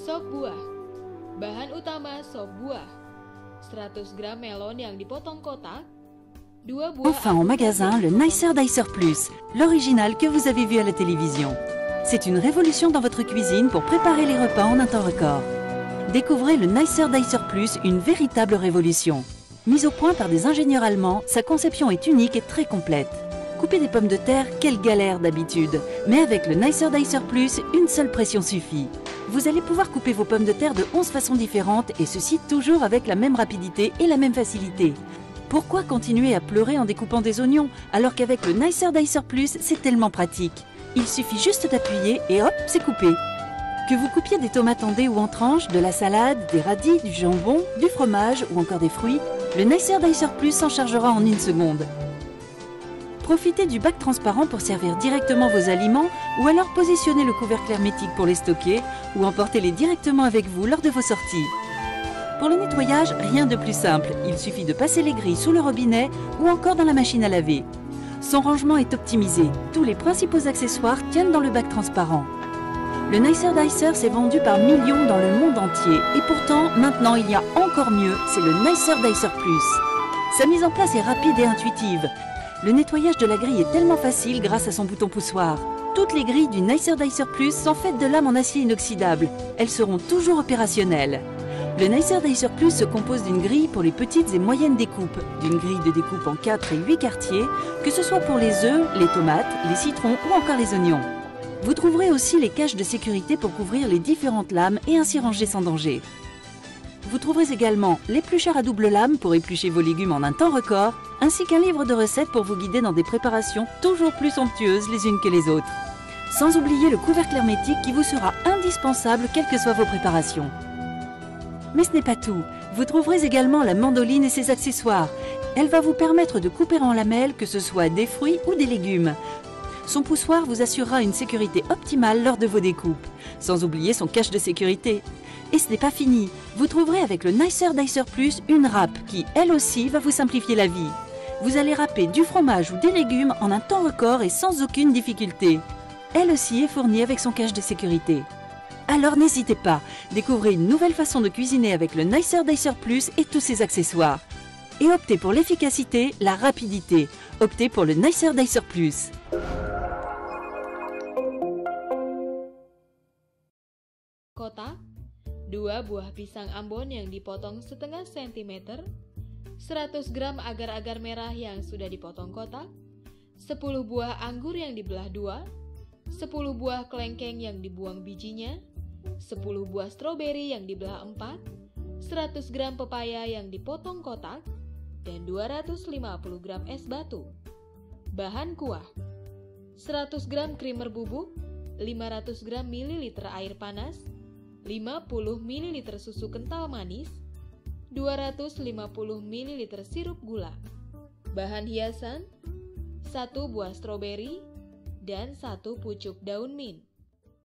Sop buah. Bahan utama sop buah: 100 gram melon yang dipotong kotak, 2 buah. Enfin en magasin, le Nicer Dicer Plus, l'original que vous avez vu à la télévision. C'est une révolution dans votre cuisine pour préparer les repas en un temps record. Découvrez le Nicer Dicer Plus, une véritable révolution. Mise au point par des ingénieurs allemands, sa conception est unique et très complète. Couper des pommes de terre, quelle galère d'habitude. Mais avec le Nicer Dicer Plus, une seule pression suffit. Vous allez pouvoir couper vos pommes de terre de 11 façons différentes et ceci toujours avec la même rapidité et la même facilité. Pourquoi continuer à pleurer en découpant des oignons alors qu'avec le Nicer Dicer Plus, c'est tellement pratique. Il suffit juste d'appuyer et hop, c'est coupé. Que vous coupiez des tomates en dés ou en tranches, de la salade, des radis, du jambon, du fromage ou encore des fruits, le Nicer Dicer Plus s'en chargera en 1 seconde. Profitez du bac transparent pour servir directement vos aliments ou alors positionnez le couvercle hermétique pour les stocker ou emportez-les directement avec vous lors de vos sorties. Pour le nettoyage, rien de plus simple. Il suffit de passer les grilles sous le robinet ou encore dans la machine à laver. Son rangement est optimisé. Tous les principaux accessoires tiennent dans le bac transparent. Le Nicer Dicer s'est vendu par millions dans le monde entier. Et pourtant, maintenant, il y a encore mieux, c'est le Nicer Dicer Plus. Sa mise en place est rapide et intuitive. Le nettoyage de la grille est tellement facile grâce à son bouton poussoir. Toutes les grilles du Nicer Dicer Plus sont faites de lames en acier inoxydable. Elles seront toujours opérationnelles. Le Nicer Dicer Plus se compose d'une grille pour les petites et moyennes découpes, d'une grille de découpe en 4 et 8 quartiers, que ce soit pour les œufs, les tomates, les citrons ou encore les oignons. Vous trouverez aussi les caches de sécurité pour couvrir les différentes lames et ainsi ranger sans danger. Vous trouverez également l'éplucheur à double lame pour éplucher vos légumes en un temps record, ainsi qu'un livre de recettes pour vous guider dans des préparations toujours plus somptueuses les unes que les autres. Sans oublier le couvercle hermétique qui vous sera indispensable quelles que soient vos préparations. Mais ce n'est pas tout. Vous trouverez également la mandoline et ses accessoires. Elle va vous permettre de couper en lamelles, que ce soit des fruits ou des légumes. Son poussoir vous assurera une sécurité optimale lors de vos découpes. Sans oublier son cache de sécurité. Et ce n'est pas fini. Vous trouverez avec le Nicer Dicer Plus une râpe qui, elle aussi, va vous simplifier la vie. Vous allez râper du fromage ou des légumes en un temps record et sans aucune difficulté. Elle aussi est fournie avec son cache de sécurité. Alors n'hésitez pas, découvrez une nouvelle façon de cuisiner avec le Nicer Dicer Plus et tous ses accessoires. Et optez pour l'efficacité, la rapidité. Optez pour le Nicer Dicer Plus. Kotak, 2 buah pisang Ambon yang dipotong setengah sentimeter, 100 gram agar-agar merah yang sudah dipotong kotak, 10 buah anggur yang dibelah 2, 10 buah kelengkeng yang dibuang bijinya, 10 buah stroberi yang dibelah 4, 100 gram pepaya yang dipotong kotak, dan 250 gram es batu. Bahan kuah: 100 gram krimer bubuk, 500 gram mililiter air panas, 50 ml susu kental manis, 250 ml sirup gula. Bahan hiasan: 1 buah stroberi dan 1 pucuk daun mint.